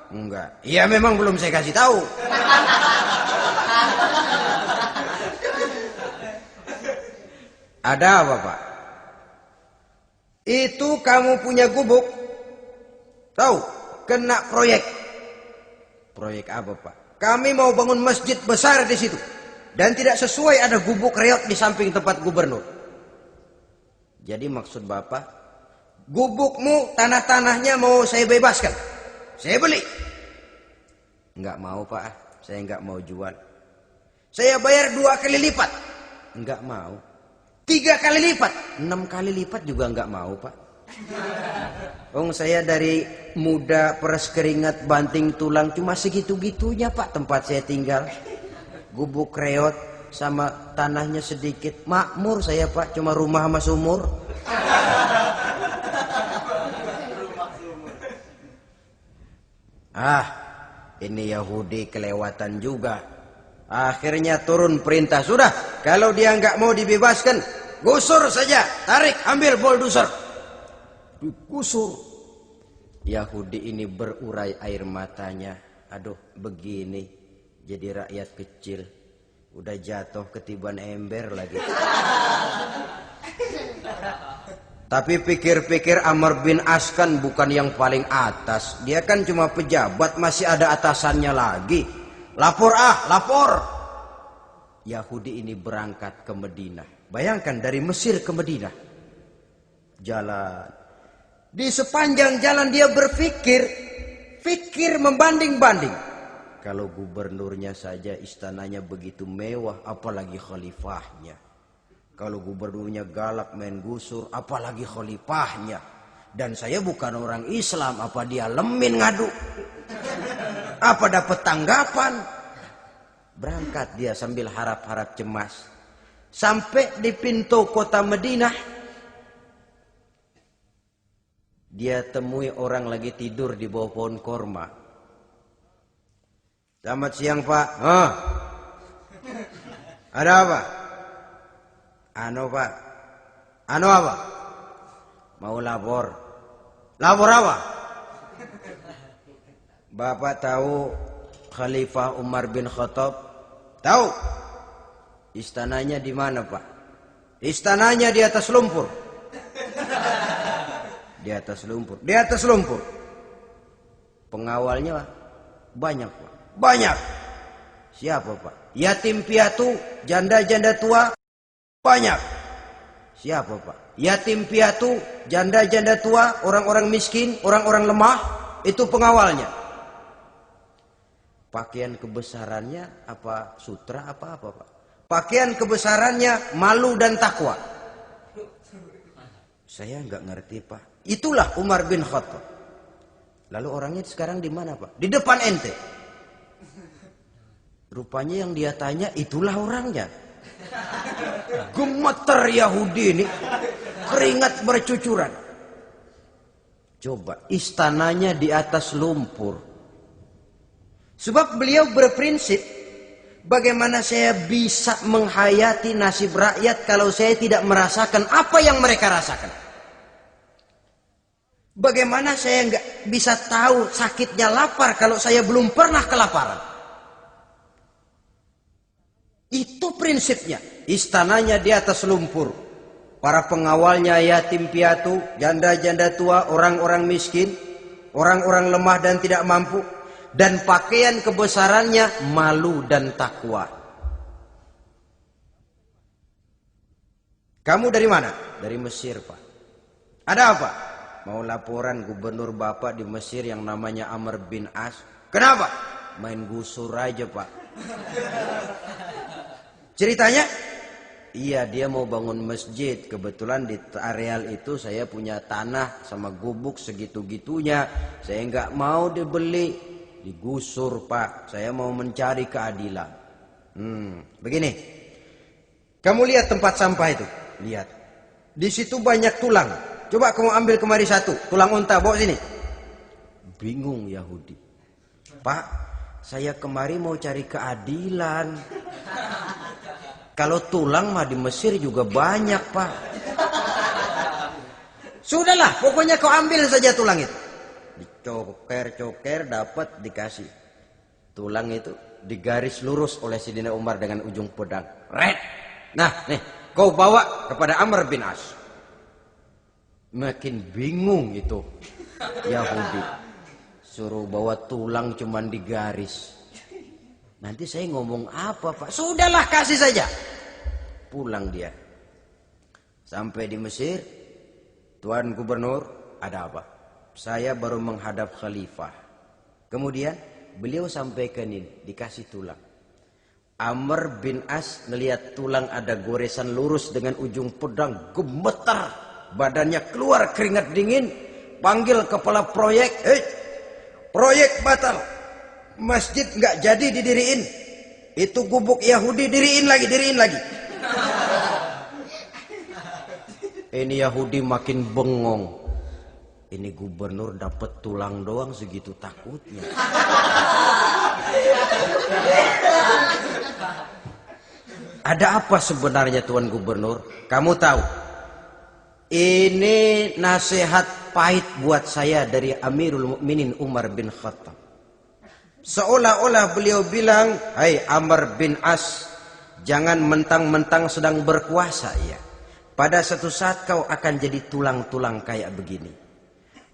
Enggak. Iya, memang belum saya kasih tahu. Ada apa, Pak? Itu kamu punya gubuk. Tahu? Kena proyek. Proyek apa, Pak? Kami mau bangun masjid besar di situ. Dan tidak sesuai ada gubuk reot di samping tempat gubernur. Jadi maksud Bapak, gubukmu, tanah-tanahnya mau saya bebaskan. Saya beli. Enggak mau, Pak. Saya enggak mau jual. Saya bayar 2 kali lipat. Enggak mau. 3 kali lipat. 6 kali lipat juga enggak mau, Pak. Saya dari muda peres keringat banting tulang cuma segitu-gitunya, Pak, tempat saya tinggal. Gubuk reot sama tanahnya sedikit. Makmur saya, Pak, cuma rumah sama sumur. Ini Yahudi kelewatan juga. Akhirnya turun perintah, sudah, kalau dia nggak mau dibebaskan, gusur saja, tarik, ambil bulldozer. Digusur. Yahudi ini berurai air matanya. Aduh, begini jadi rakyat kecil, udah jatuh ketiban ember lagi. Tapi pikir-pikir Amr bin As kan bukan yang paling atas. Dia kan cuma pejabat, masih ada atasannya lagi. Lapor lapor. Yahudi ini berangkat ke Madinah. Bayangkan dari Mesir ke Madinah. Jalan. Di sepanjang jalan dia berpikir membanding-banding. Kalau gubernurnya saja istananya begitu mewah, apalagi khalifahnya. Kalau gubernurnya galak main gusur, apalagi khalifahnya. Dan saya bukan orang Islam, apa dia lemin ngadu? Apa dapat tanggapan? Berangkat dia sambil harap-harap cemas. Sampai di pintu kota Madinah, dia temui orang lagi tidur di bawah pohon korma. Selamat siang, Pak. Ada apa? Pak. Apa? Mau lapor. Lapor apa? Bapak tahu Khalifah Umar bin Khattab? Tahu. Istananya di mana, Pak? Istananya di atas lumpur. Di atas lumpur. Di atas lumpur. Pengawalnya banyak, Pak. Banyak. Siapa, Pak? Yatim piatu, janda-janda tua, banyak. Siapa, Pak? Yatim piatu, janda-janda tua, orang-orang miskin, orang-orang lemah, itu pengawalnya. Pakaian kebesarannya apa sutra apa, Pak? Pakaian kebesarannya malu dan takwa. Saya nggak ngerti, Pak. Itulah Umar bin Khattab. Lalu orangnya sekarang di mana, Pak? Di depan ente. Rupanya yang dia tanya itulah orangnya. Gemeter Yahudi ini, keringat bercucuran. Coba, istananya di atas lumpur. Sebab beliau berprinsip, bagaimana saya bisa menghayati nasib rakyat kalau saya tidak merasakan apa yang mereka rasakan? Bagaimana saya nggak bisa tahu sakitnya lapar kalau saya belum pernah kelaparan? Itu prinsipnya. Istananya di atas lumpur. Para pengawalnya yatim piatu, janda-janda tua, orang-orang miskin, orang-orang lemah dan tidak mampu. Dan pakaian kebesarannya malu dan takwa. Kamu dari mana? Dari Mesir, Pak. Ada apa? Mau laporan gubernur Bapak di Mesir yang namanya Amr bin As. Kenapa? Main gusur aja, Pak. Ceritanya? Iya, dia mau bangun masjid. Kebetulan di areal itu saya punya tanah sama gubuk segitu-gitunya. Saya nggak mau dibeli. Digusur, Pak. Saya mau mencari keadilan. Begini. Kamu lihat tempat sampah itu? Lihat. Di situ banyak tulang. Coba kamu ambil kemari satu. Tulang unta, bawa sini. Bingung Yahudi. Pak, saya kemari mau cari keadilan. Kalau tulang mah di Mesir juga banyak, Pak. Sudahlah, pokoknya kau ambil saja tulang itu. Dicoker-coker, dapat, dikasih. Tulang itu digaris lurus oleh Sidina Umar dengan ujung pedang. Red. Nah, nih, kau bawa kepada Amr bin As. Makin bingung itu Yahudi. Suruh bawa tulang cuman digaris. Nanti saya ngomong apa, Pak? Sudahlah, kasih saja. Pulang dia. Sampai di Mesir. Tuan Gubernur, ada apa? Saya baru menghadap khalifah. Kemudian beliau sampaikan ini, dikasih tulang. Amr bin As ngelihat tulang ada goresan lurus dengan ujung pedang, gemetar. Badannya keluar keringat dingin. Panggil kepala proyek. Proyek batal. Masjid nggak jadi didiriin. Itu gubuk Yahudi diriin lagi. Ini Yahudi makin bengong. Ini gubernur dapat tulang doang segitu takutnya. Ada apa sebenarnya, Tuan Gubernur? Kamu tahu? Ini nasihat pahit buat saya dari Amirul Mukminin Umar bin Khattab. Seolah-olah beliau bilang, "Hai Amr bin As, jangan mentang-mentang sedang berkuasa ya. Pada suatu saat kau akan jadi tulang-tulang kayak begini.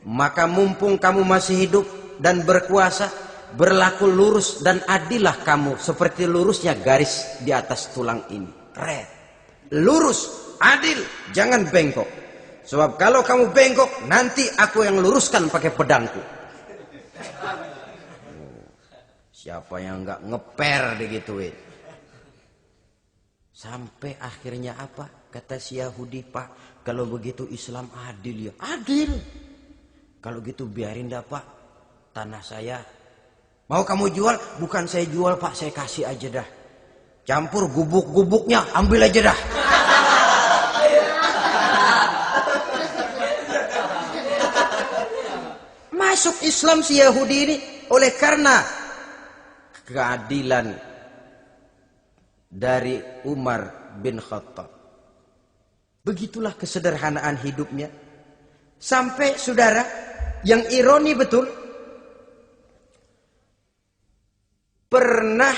Maka mumpung kamu masih hidup dan berkuasa, berlaku lurus dan adillah kamu seperti lurusnya garis di atas tulang ini. Red. Lurus, adil, jangan bengkok. Sebab kalau kamu bengkok, nanti aku yang luruskan pakai pedangku." Siapa yang nggak ngeper digituin? Sampai akhirnya apa? Kata si Yahudi, Pak, kalau begitu Islam adil ya. Adil. Kalau gitu biarin dah Pak, tanah saya. Mau kamu jual? Bukan saya jual Pak, saya kasih aja dah. Campur gubuk-gubuknya, ambil aja dah. Masuk Islam si Yahudi ini oleh karena keadilan dari Umar bin Khattab. Begitulah kesederhanaan hidupnya. Sampai saudara, yang ironi betul, pernah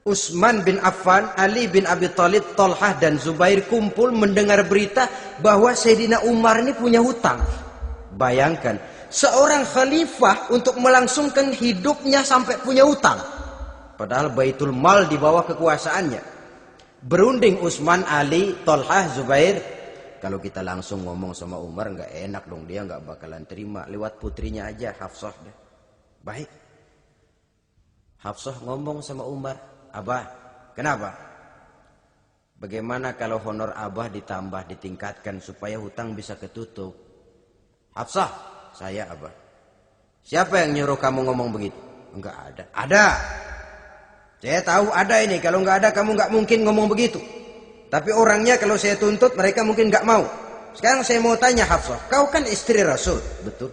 Utsman bin Affan, Ali bin Abi Thalib, Thalhah dan Zubair kumpul mendengar berita bahwa Sayyidina Umar ini punya hutang. Bayangkan, seorang khalifah untuk melangsungkan hidupnya sampai punya hutang. Padahal Baitul Mal di bawah kekuasaannya. Berunding Utsman, Ali, Thalhah, Zubair. Kalau kita langsung ngomong sama Umar nggak enak dong, dia nggak bakalan terima. Lewat putrinya aja, Hafsah deh. Baik. Hafsah ngomong sama Umar, Abah, kenapa? Bagaimana kalau honor Abah ditambah, ditingkatkan supaya hutang bisa ketutup? Hafsah, saya Abah. Siapa yang nyuruh kamu ngomong begitu? Enggak ada. Ada. Saya tahu ada ini. Kalau enggak ada kamu enggak mungkin ngomong begitu. Tapi orangnya kalau saya tuntut mereka mungkin enggak mau. Sekarang saya mau tanya Hafsah, kau kan istri Rasul, betul?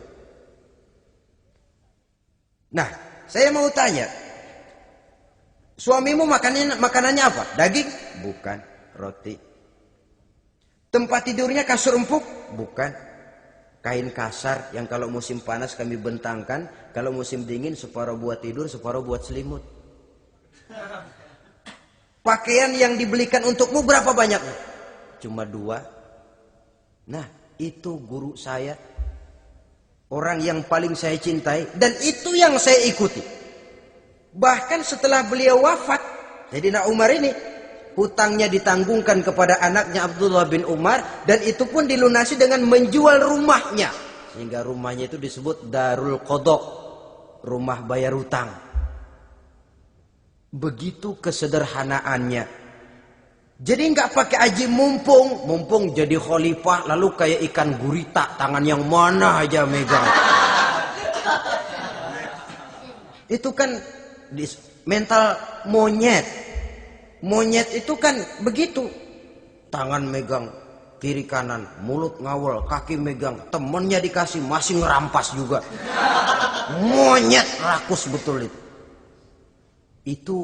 Nah, saya mau tanya, suamimu makanannya apa? Daging? Bukan. Roti. Tempat tidurnya kasur empuk? Bukan. Kain kasar yang kalau musim panas kami bentangkan, kalau musim dingin separuh buat tidur, separuh buat selimut. Pakaian yang dibelikan untukmu berapa banyaknya? Cuma 2. Nah, itu guru saya. Orang yang paling saya cintai dan itu yang saya ikuti. Bahkan setelah beliau wafat, Sayyidina Umar ini hutangnya ditanggungkan kepada anaknya Abdullah bin Umar dan itu pun dilunasi dengan menjual rumahnya. Sehingga rumahnya itu disebut Darul Qadha, rumah bayar hutang. Begitu kesederhanaannya. Jadi nggak pakai aji mumpung jadi khalifah lalu kayak ikan gurita, tangan yang mana aja megang. Itu kan mental monyet. Monyet itu kan begitu. Tangan megang kiri kanan, mulut ngawal, kaki megang, temennya dikasih masih ngerampas juga. Monyet rakus betul itu. Itu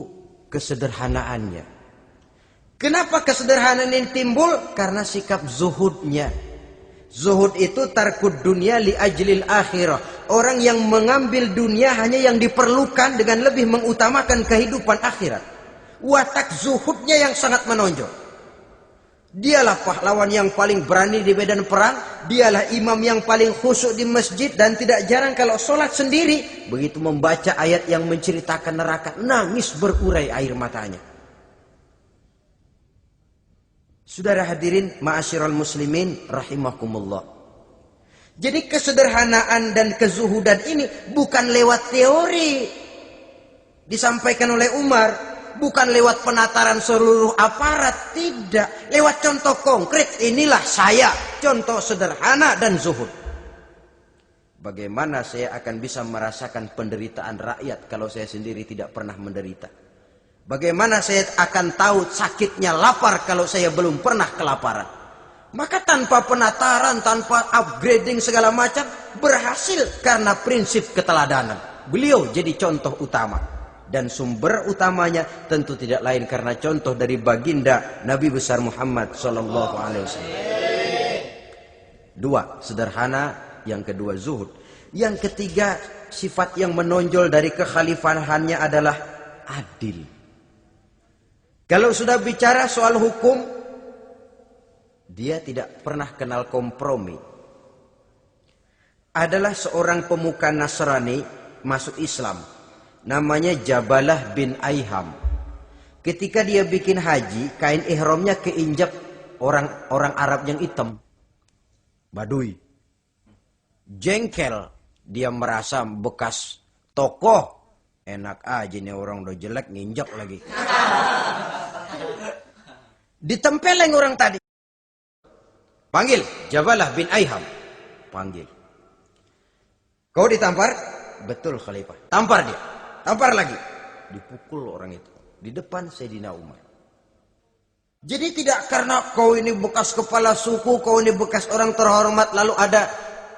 kesederhanaannya. Kenapa kesederhanaan ini timbul? Karena sikap zuhudnya. Zuhud itu tarkud dunia li ajlil akhirah. Orang yang mengambil dunia hanya yang diperlukan dengan lebih mengutamakan kehidupan akhirat. Watak zuhudnya yang sangat menonjol. Dialah pahlawan yang paling berani di medan perang. Dialah imam yang paling khusyuk di masjid. Dan tidak jarang kalau sholat sendiri, begitu membaca ayat yang menceritakan neraka, nangis berurai air matanya. Saudara hadirin ma'asyiral muslimin rahimakumullah. Jadi kesederhanaan dan kezuhudan ini bukan lewat teori disampaikan oleh Umar. Bukan lewat penataran seluruh aparat, tidak. Lewat contoh konkret, inilah saya, contoh sederhana dan zuhud. Bagaimana saya akan bisa merasakan penderitaan rakyat kalau saya sendiri tidak pernah menderita? Bagaimana saya akan tahu sakitnya lapar kalau saya belum pernah kelaparan? Maka tanpa penataran, tanpa upgrading segala macam, berhasil karena prinsip keteladanan. Beliau jadi contoh utama. Dan sumber utamanya tentu tidak lain karena contoh dari baginda Nabi besar Muhammad sallallahu alaihi wasallam. 2, sederhana, yang kedua zuhud. Yang ketiga, sifat yang menonjol dari kekhalifahannya adalah adil. Kalau sudah bicara soal hukum, dia tidak pernah kenal kompromi. Adalah seorang pemuka Nasrani masuk Islam. Namanya Jabalah bin Aiham. Ketika dia bikin haji, kain ihramnya keinjak orang Arab yang hitam. Badui. Jengkel. Dia merasa bekas tokoh. Enak aja nih orang udah jelek nginjak lagi. Ditempeleng orang tadi. Panggil, Jabalah bin Aiham. Panggil. Kau ditampar? Betul Khalifah. Tampar dia. Tampar lagi. Dipukul orang itu. Di depan Sayyidina Umar. Jadi tidak karena kau ini bekas kepala suku, kau ini bekas orang terhormat, lalu ada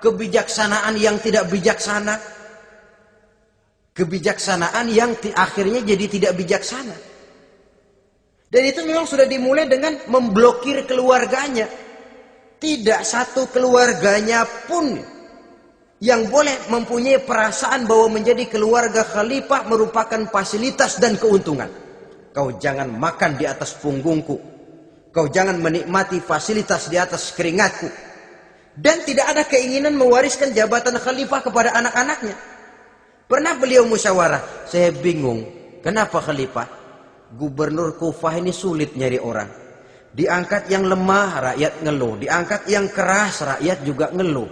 kebijaksanaan yang tidak bijaksana. Kebijaksanaan yang akhirnya jadi tidak bijaksana. Dan itu memang sudah dimulai dengan memblokir keluarganya. Tidak satu keluarganya pun yang boleh mempunyai perasaan bahwa menjadi keluarga khalifah merupakan fasilitas dan keuntungan. Kau jangan makan di atas punggungku. Kau jangan menikmati fasilitas di atas keringatku. Dan tidak ada keinginan mewariskan jabatan khalifah kepada anak-anaknya. Pernah beliau musyawarah. Saya bingung. Kenapa khalifah? Gubernur Kufah ini sulit nyari orang. Diangkat yang lemah, rakyat ngeluh. Diangkat yang keras, rakyat juga ngeluh.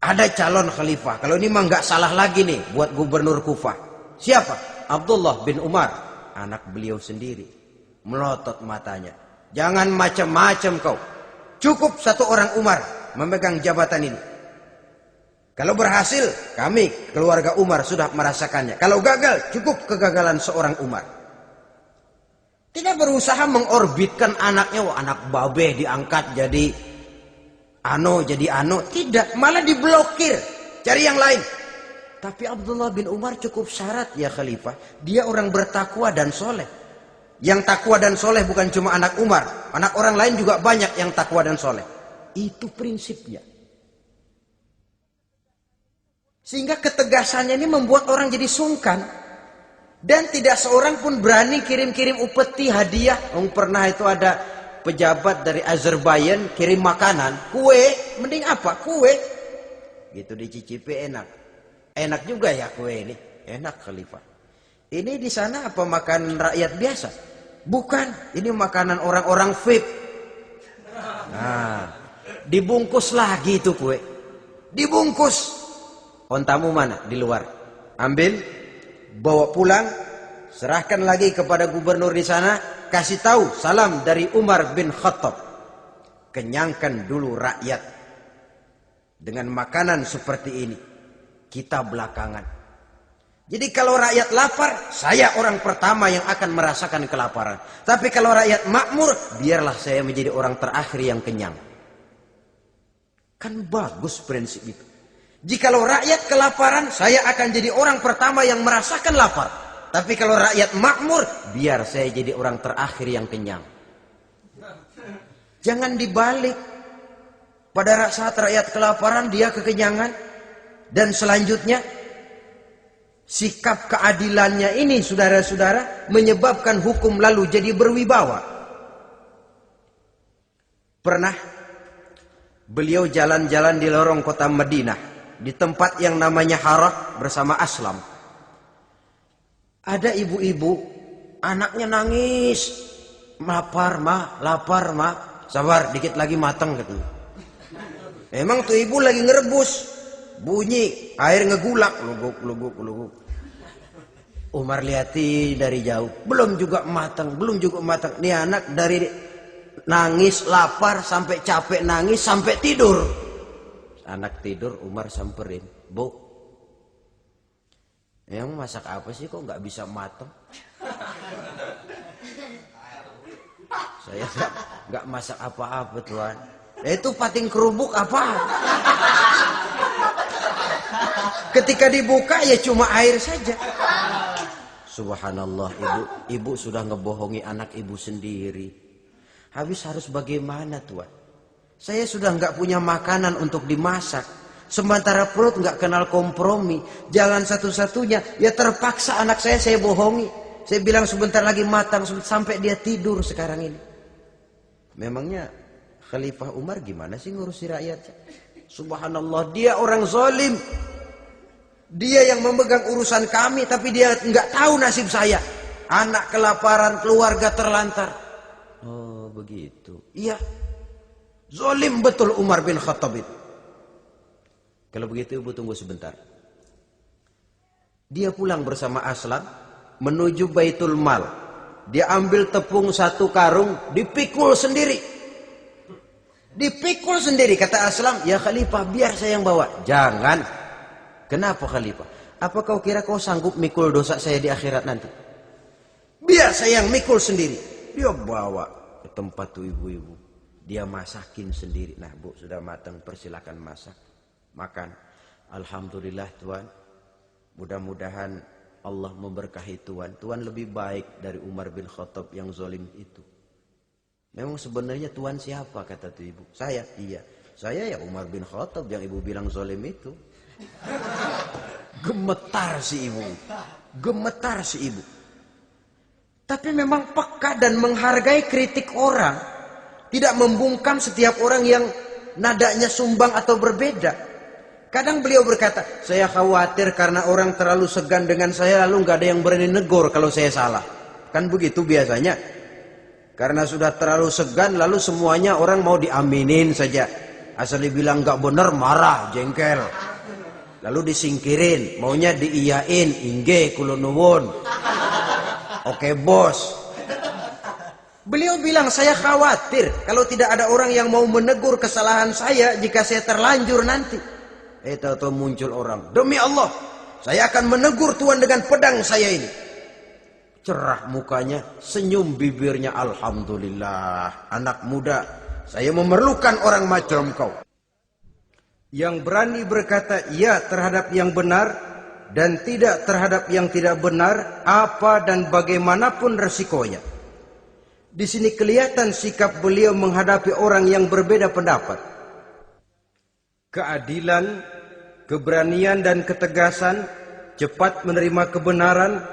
Ada calon khalifah. Kalau ini mah nggak salah lagi nih buat gubernur Kufah. Siapa? Abdullah bin Umar. Anak beliau sendiri. Melotot matanya. Jangan macam-macam kau. Cukup satu orang Umar memegang jabatan ini. Kalau berhasil, kami keluarga Umar sudah merasakannya. Kalau gagal, cukup kegagalan seorang Umar. Tidak berusaha mengorbitkan anaknya. Wah, anak babe diangkat jadi ano. Tidak, malah diblokir. Cari yang lain. Tapi Abdullah bin Umar cukup syarat ya khalifah. Dia orang bertakwa dan soleh. Yang takwa dan soleh bukan cuma anak Umar. Anak orang lain juga banyak yang takwa dan soleh. Itu prinsipnya. Sehingga ketegasannya ini membuat orang jadi sungkan. Dan tidak seorang pun berani kirim-kirim upeti hadiah. Pernah itu ada pejabat dari Azerbaijan kirim makanan. Kue, mending apa? Kue. Gitu dicicipi enak. Enak juga ya kue ini. Enak khalifah. Ini di sana apa makan rakyat biasa? Bukan, ini makanan orang-orang VIP. Nah, dibungkus lagi itu kue. Dibungkus. Ontamu mana? Di luar. Ambil, bawa pulang, serahkan lagi kepada gubernur di sana, kasih tahu salam dari Umar bin Khattab. Kenyangkan dulu rakyat dengan makanan seperti ini. Kita belakangan. Jadi kalau rakyat lapar, saya orang pertama yang akan merasakan kelaparan. Tapi kalau rakyat makmur, biarlah saya menjadi orang terakhir yang kenyang. Kan bagus prinsip itu. Jikalau rakyat kelaparan, saya akan jadi orang pertama yang merasakan lapar. Tapi kalau rakyat makmur, biar saya jadi orang terakhir yang kenyang. Jangan dibalik. Pada saat rakyat kelaparan, dia kekenyangan. Dan selanjutnya, sikap keadilannya ini saudara-saudara menyebabkan hukum lalu jadi berwibawa. Pernah beliau jalan-jalan di lorong kota Madinah di tempat yang namanya Harah bersama Aslam. Ada ibu-ibu anaknya nangis, lapar mah, sabar dikit lagi matang katanya. Memang tuh ibu lagi ngerebus, bunyi air ngegulak, luguk. Umar lihati dari jauh, belum juga matang. Nih anak dari nangis, lapar, sampai capek nangis, sampai tidur. Anak tidur, Umar samperin, Bu, yang masak apa sih kok nggak bisa matang? Saya nggak masak apa-apa tuan. Itu pating kerubuk apa? Ketika dibuka ya cuma air saja. Subhanallah, ibu sudah ngebohongi anak ibu sendiri. Habis harus bagaimana tuan? Saya sudah nggak punya makanan untuk dimasak. Sementara perut nggak kenal kompromi. Jalan satu-satunya ya terpaksa anak saya bohongi. Saya bilang sebentar lagi matang sampai dia tidur sekarang ini. Memangnya Khalifah Umar gimana sih ngurusi rakyatnya? Subhanallah, dia orang zalim. Dia yang memegang urusan kami, tapi dia nggak tahu nasib saya. Anak kelaparan, keluarga terlantar. Oh begitu. Iya, zalim betul Umar bin Khattab itu. Kalau begitu ibu tunggu sebentar. Dia pulang bersama Aslam menuju Baitul Mal. Dia ambil tepung 1 karung, dipikul sendiri. Dipikul sendiri, kata Aslam, ya Khalifah biar saya yang bawa. Jangan. Kenapa Khalifah? Apa kau kira kau sanggup mikul dosa saya di akhirat nanti? Biar saya yang mikul sendiri. Dia bawa ke tempat tuh ibu-ibu. Dia masakin sendiri. Nah bu, sudah matang, persilakan masak. Makan. Alhamdulillah Tuan. Mudah-mudahan Allah memberkahi Tuan. Tuan lebih baik dari Umar bin Khattab yang zalim itu. Memang sebenarnya Tuan siapa, kata tuh ibu? Saya. Iya. Saya ya Umar bin Khattab yang ibu bilang zalim itu. Gemetar si ibu. Gemetar si ibu. Tapi memang peka dan menghargai kritik orang. Tidak membungkam setiap orang yang nadanya sumbang atau berbeda. Kadang beliau berkata, saya khawatir karena orang terlalu segan dengan saya lalu nggak ada yang berani negor kalau saya salah. Kan begitu biasanya. Karena sudah terlalu segan lalu semuanya orang mau diaminin saja. Asal dibilang nggak benar marah, jengkel. Lalu disingkirin, maunya diiyain, inge kula nuwun. Oke bos. Beliau bilang saya khawatir kalau tidak ada orang yang mau menegur kesalahan saya jika saya terlanjur nanti. Tahu-tahu muncul orang. Demi Allah, saya akan menegur Tuan dengan pedang saya ini. Cerah mukanya, senyum bibirnya. Alhamdulillah, anak muda, saya memerlukan orang macam kau. Yang berani berkata ya terhadap yang benar dan tidak terhadap yang tidak benar, apa dan bagaimanapun resikonya. Di sini kelihatan sikap beliau menghadapi orang yang berbeda pendapat. Keadilan, keberanian dan ketegasan, cepat menerima kebenaran,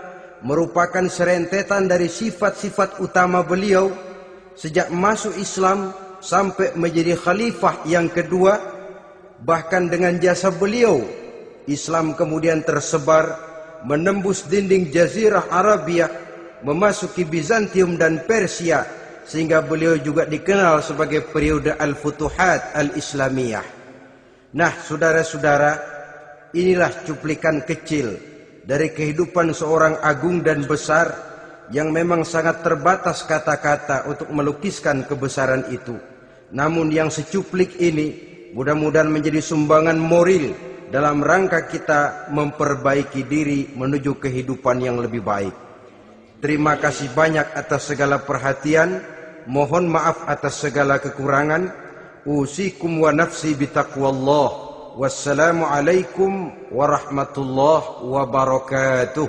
merupakan serentetan dari sifat-sifat utama beliau sejak masuk Islam sampai menjadi khalifah yang kedua. Bahkan dengan jasa beliau, Islam kemudian tersebar, menembus dinding Jazirah Arabia, memasuki Bizantium dan Persia, sehingga beliau juga dikenal sebagai periode Al-Futuhat Al-Islamiyah. Nah, saudara-saudara, inilah cuplikan kecil dari kehidupan seorang agung dan besar yang memang sangat terbatas kata-kata untuk melukiskan kebesaran itu. Namun yang secuplik ini mudah-mudahan menjadi sumbangan moral dalam rangka kita memperbaiki diri menuju kehidupan yang lebih baik. Terima kasih banyak atas segala perhatian. Mohon maaf atas segala kekurangan. Usikum wa nafsi bitaqwallah. Wassalamualaikum warahmatullahi wabarakatuh.